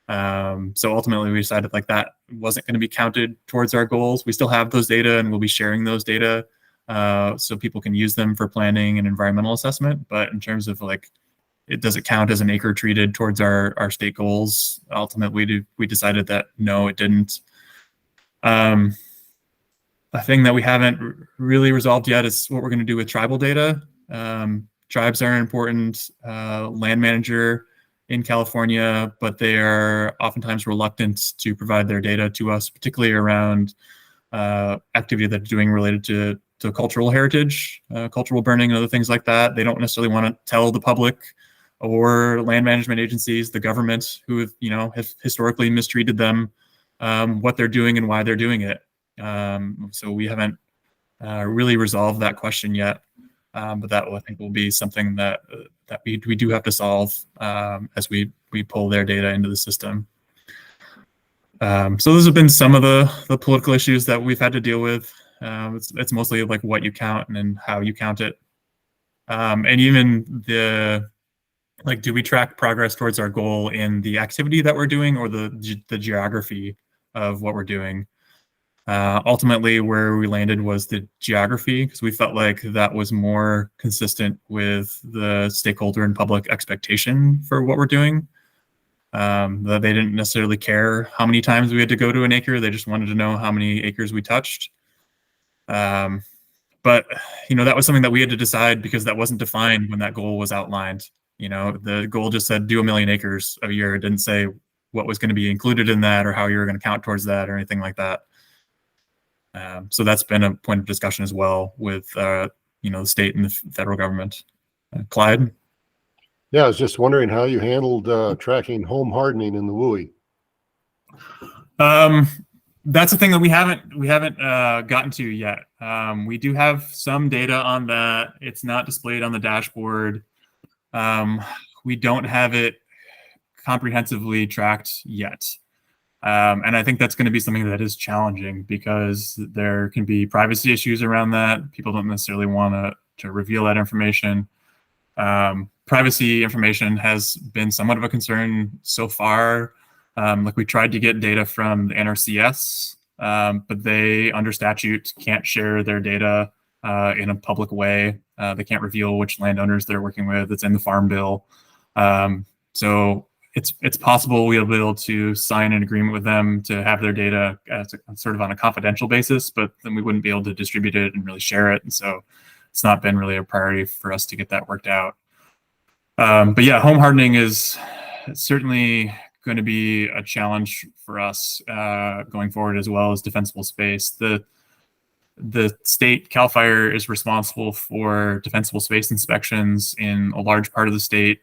Speaker 9: So ultimately we decided like that wasn't going to be counted towards our goals. We still have those data and we'll be sharing those data so people can use them for planning and environmental assessment. But in terms of like, does it count as an acre treated towards our state goals? Ultimately, we decided that no, it didn't. A thing that we haven't really resolved yet is what we're going to do with tribal data. Tribes are an important land manager in California, but they are oftentimes reluctant to provide their data to us, particularly around activity that they're doing related to cultural heritage, cultural burning and other things like that. They don't necessarily want to tell the public or land management agencies, the government, who have historically mistreated them, what they're doing and why they're doing it. So we haven't really resolved that question yet, but that I think will be something that we do have to solve as we pull their data into the system. So those have been some of the political issues that we've had to deal with. It's mostly like what you count and then how you count it, and even do we track progress towards our goal in the activity that we're doing or the geography of what we're doing? Ultimately, where we landed was the geography, because we felt like that was more consistent with the stakeholder and public expectation for what we're doing. That they didn't necessarily care how many times we had to go to an acre. They just wanted to know how many acres we touched. But that was something that we had to decide because that wasn't defined when that goal was outlined. The goal just said do 1 million acres a year. It didn't say what was going to be included in that or how you were going to count towards that or anything like that. So that's been a point of discussion as well with the state and the federal government. Clyde?
Speaker 4: Yeah, I was just wondering how you handled tracking home hardening in the WUI.
Speaker 9: That's a thing that we haven't gotten to yet. We do have some data on that. It's not displayed on the dashboard. We don't have it comprehensively tracked yet. And I think that's going to be something that is challenging because there can be privacy issues around that. People don't necessarily want to reveal that information. Privacy information has been somewhat of a concern so far. Like we tried to get data from the NRCS, but they, under statute, can't share their data in a public way. They can't reveal which landowners they're working with. It's in the Farm Bill. So it's possible we'll be able to sign an agreement with them to have their data sort of on a confidential basis, but then we wouldn't be able to distribute it and really share it. And so it's not been really a priority for us to get that worked out. But yeah, home hardening is certainly going to be a challenge for us going forward, as well as defensible space. The state, CAL FIRE, is responsible for defensible space inspections in a large part of the state.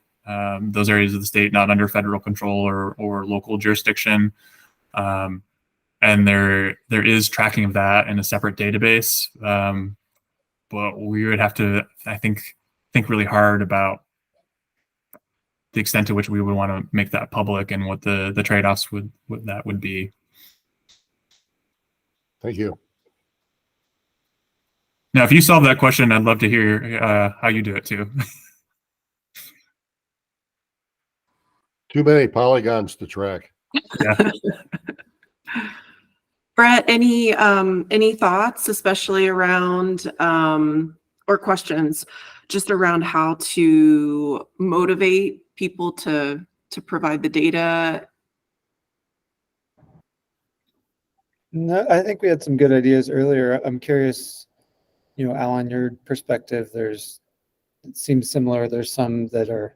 Speaker 9: Those areas of the state not under federal control or local jurisdiction. And there is tracking of that in a separate database. But we would have to, I think really hard about the extent to which we would want to make that public and what the trade-offs would be.
Speaker 4: Thank you.
Speaker 9: Now, if you solve that question, I'd love to hear how you do it too.
Speaker 4: Too many polygons to track.
Speaker 9: Yeah.
Speaker 1: Brett, any thoughts, especially around or questions just around how to motivate people to provide the data?
Speaker 2: No, I think we had some good ideas earlier. I'm curious, Alan, your perspective. It seems similar. There's some that are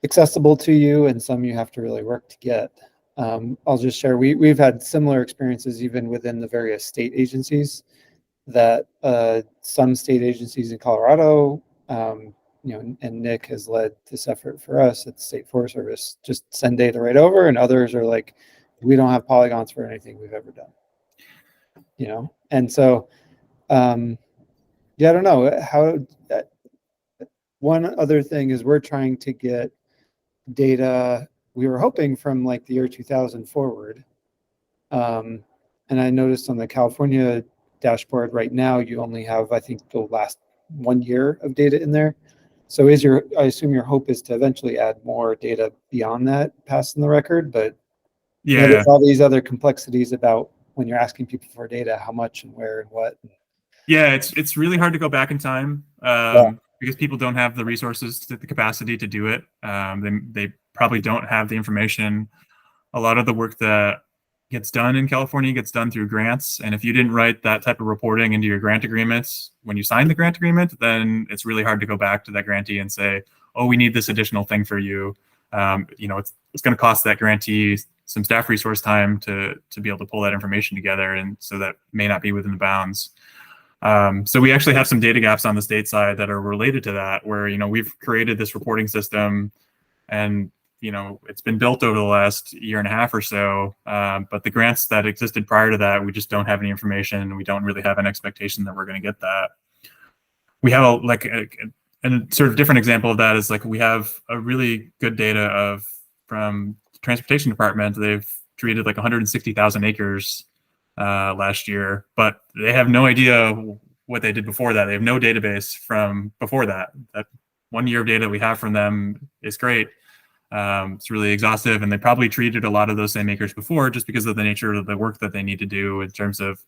Speaker 2: accessible to you and some you have to really work to get. I'll just share, we've had similar experiences even within the various state agencies, that some state agencies in Colorado and Nick has led this effort for us at the State Forest Service, just send data right over, and others are like, we don't have polygons for anything we've ever done, and so yeah, I don't know how. One other thing is we're trying to get data. We were hoping from like the year 2000 forward, and I noticed on the California dashboard right now you only have, I think, the last 1 year of data in there. So I assume your hope is to eventually add more data beyond that, passing the record, but
Speaker 9: Yeah.
Speaker 2: there's all these other complexities about when you're asking people for data, how much and where and what.
Speaker 9: Yeah, it's really hard to go back in time because people don't have the resources, the capacity to do it. They probably don't have the information. A lot of the work that gets done in California gets done through grants, and if you didn't write that type of reporting into your grant agreements when you signed the grant agreement, then it's really hard to go back to that grantee and say, "Oh, we need this additional thing for you." It's going to cost that grantee some staff resource time to be able to pull that information together, and so that may not be within the bounds. So we actually have some data gaps on the state side that are related to that, where, we've created this reporting system and, it's been built over the last year and a half or so. But the grants that existed prior to that, we just don't have any information. We don't really have an expectation that we're going to get that. We have a sort of different example of that is we have a really good data from the transportation department. They've treated 160,000 acres last year, but they have no idea what they did before that. They have no database from before that. That 1 year of data we have from them is great. It's really exhaustive, and they probably treated a lot of those same acres before just because of the nature of the work that they need to do in terms of,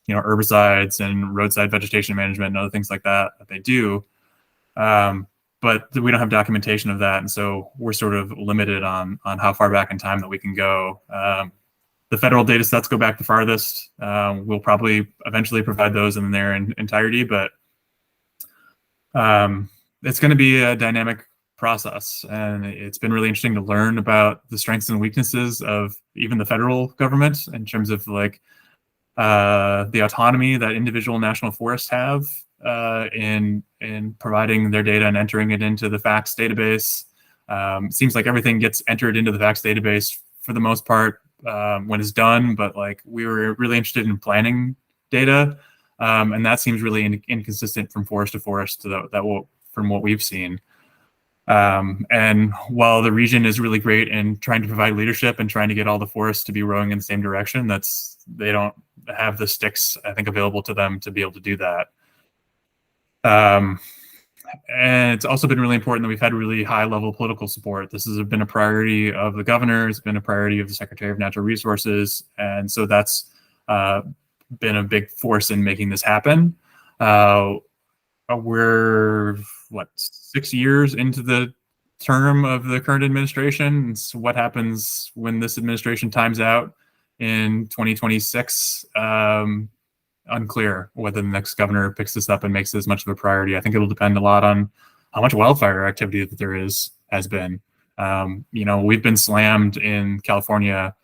Speaker 9: herbicides and roadside vegetation management and other things like that they do. But we don't have documentation of that, and so we're sort of limited on how far back in time that we can go. The federal data sets go back the farthest. We'll probably eventually provide those in their entirety, but it's going to be a dynamic process. And it's been really interesting to learn about the strengths and weaknesses of even the federal government in terms of the autonomy that individual national forests have in providing their data and entering it into the FACTS database. It seems like everything gets entered into the FACTS database for the most part when it's done, but we were really interested in planning data, and that seems really inconsistent from forest to forest from what we've seen. And while the region is really great in trying to provide leadership and trying to get all the forests to be rowing in the same direction, they don't have the sticks, I think, available to them to be able to do that. And it's also been really important that we've had really high level political support. This has been a priority of the governor, it's been a priority of the Secretary of Natural Resources. And so that's been a big force in making this happen. We're 6 years into the term of the current administration. So what happens when this administration times out in 2026? Unclear whether the next governor picks this up and makes it as much of a priority. I think it'll depend a lot on how much wildfire activity that there has been. We've been slammed in California.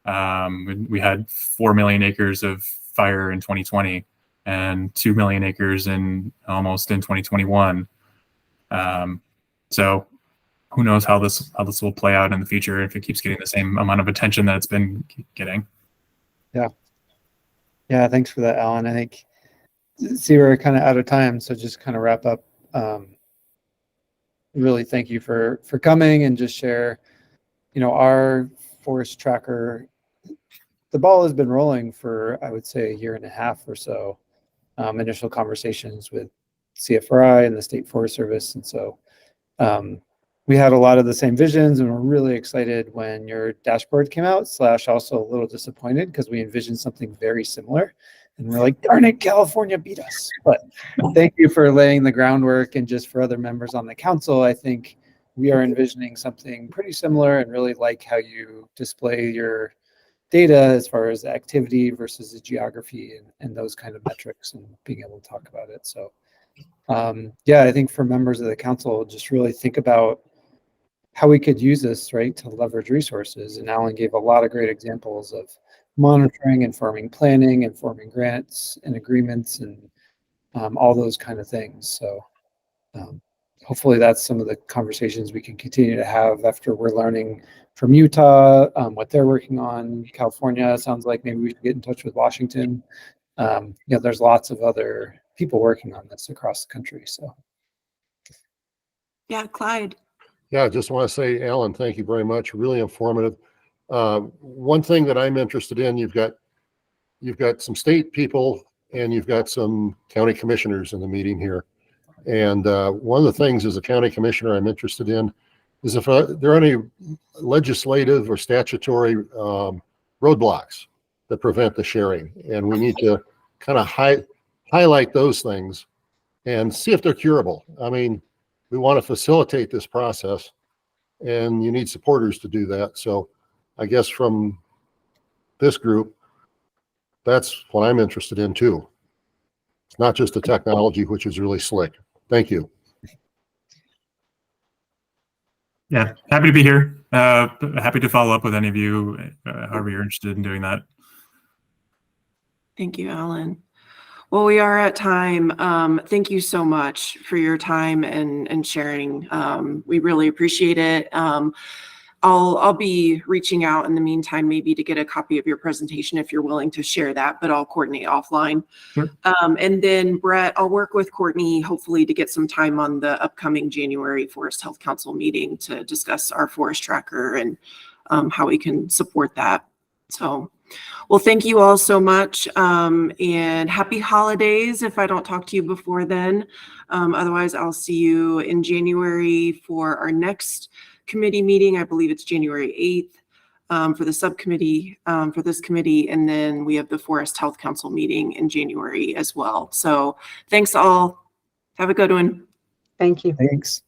Speaker 9: We had 4 million acres of fire in 2020 and 2 million acres almost in 2021. So who knows how this will play out in the future if it keeps getting the same amount of attention that it's been getting.
Speaker 2: Yeah, thanks for that, Alan. I think, we're kind of out of time, so just kind of wrap up. Really thank you for coming and just share, our forest tracker. The ball has been rolling for, I would say, 1.5 years or so. Initial conversations with CFRI and the State Forest Service. And so we had a lot of the same visions, and we're really excited when your dashboard came out, / also a little disappointed because we envisioned something very similar. And we're like, darn it, California beat us. But thank you for laying the groundwork. And just for other members on the council, I think we are envisioning something pretty similar and really like how you display your data as far as activity versus the geography and those kind of metrics and being able to talk about it. So I think for members of the council, just really think about how we could use this, right, to leverage resources. And Alan gave a lot of great examples of monitoring, informing planning, informing grants and agreements, and all those kind of things. So hopefully that's some of the conversations we can continue to have after we're learning from Utah, what they're working on. California sounds like maybe we should get in touch with Washington. There's lots of other people working on this across the country. So
Speaker 1: Yeah, Clyde.
Speaker 4: Yeah, I just want to say, Alan, thank you very much. Really informative. One thing that I'm interested in, you've got some state people and you've got some county commissioners in the meeting here. And one of the things as a county commissioner I'm interested in is if there are any legislative or statutory roadblocks that prevent the sharing. And we need to kind of highlight those things and see if they're curable. I mean, we want to facilitate this process and you need supporters to do that. So I guess from this group, that's what I'm interested in too. It's not just the technology, which is really slick. Thank you.
Speaker 9: Yeah, happy to be here. Happy to follow up with any of you, however you're interested in doing that.
Speaker 1: Thank you, Alan. Well, we are at time. Thank you so much for your time and sharing. We really appreciate it. I'll be reaching out in the meantime, maybe to get a copy of your presentation if you're willing to share that, but I'll coordinate offline.
Speaker 9: Sure.
Speaker 1: And then Brett, I'll work with Courtney, hopefully to get some time on the upcoming January Forest Health Council meeting to discuss our forest tracker and how we can support that. So, well, thank you all so much, and happy holidays if I don't talk to you before then. Otherwise, I'll see you in January for our next committee meeting. I believe it's January 8th for the subcommittee for this committee, and then we have the Forest Health Council meeting in January as well. So thanks all. Have a good one.
Speaker 7: Thank you.
Speaker 2: thanks.